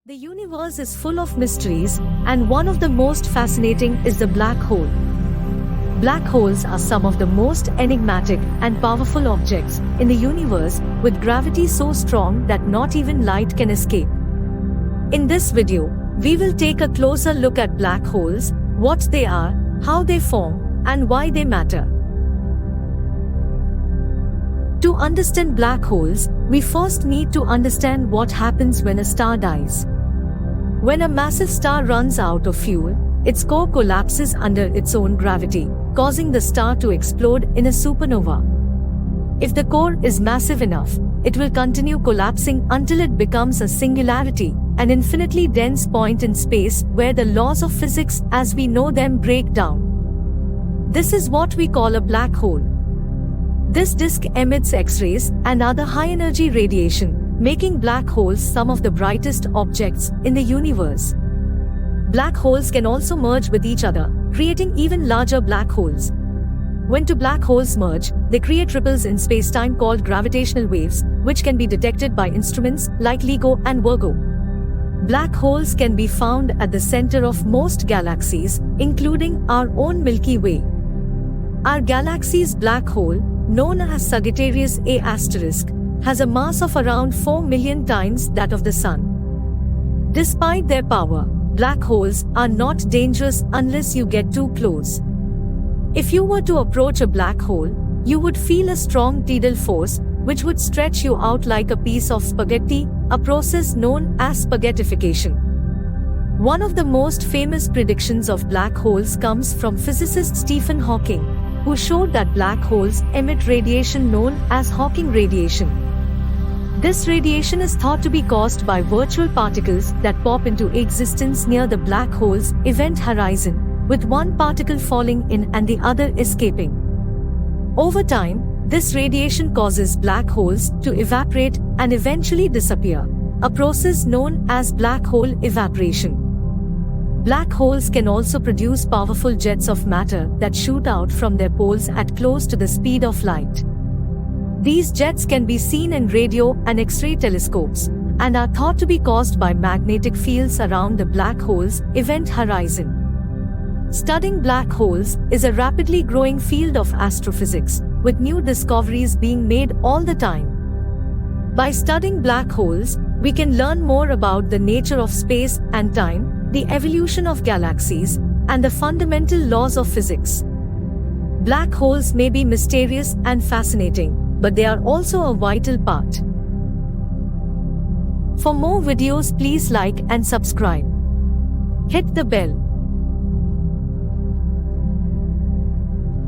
The universe is full of mysteries, and one of the most fascinating is the black hole. Black holes are some of the most enigmatic and powerful objects in the universe, with gravity so strong that not even light can escape. In this video, we will take a closer look at black holes, what they are, how they form, and why they matter. To understand black holes, we first need to understand what happens when a star dies. When a massive star runs out of fuel, its core collapses under its own gravity, causing the star to explode in a supernova. If the core is massive enough, it will continue collapsing until it becomes a singularity, an infinitely dense point in space where the laws of physics as we know them break down. This is what we call a black hole. This disk emits X-rays and other high-energy radiation, making black holes some of the brightest objects in the universe. Black holes can also merge with each other, creating even larger black holes. When two black holes merge, they create ripples in space-time called gravitational waves, which can be detected by instruments like LIGO and Virgo. Black holes can be found at the center of most galaxies, including our own Milky Way. Our galaxy's black hole, known as Sagittarius A*, has a mass of around 4 million times that of the Sun. Despite their power, black holes are not dangerous unless you get too close. If you were to approach a black hole, you would feel a strong tidal force, which would stretch you out like a piece of spaghetti, a process known as spaghettification. One of the most famous predictions of black holes comes from physicist Stephen Hawking, who showed that black holes emit radiation known as Hawking radiation. This radiation is thought to be caused by virtual particles that pop into existence near the black hole's event horizon, with one particle falling in and the other escaping. Over time, this radiation causes black holes to evaporate and eventually disappear, a process known as black hole evaporation. Black holes can also produce powerful jets of matter that shoot out from their poles at close to the speed of light. These jets can be seen in radio and X-ray telescopes, and are thought to be caused by magnetic fields around the black hole's event horizon. Studying black holes is a rapidly growing field of astrophysics, with new discoveries being made all the time. By studying black holes, we can learn more about the nature of space and time, the evolution of galaxies, and the fundamental laws of physics. Black holes may be mysterious and fascinating, but they are also a vital part. For more videos, please like and subscribe. Hit the bell.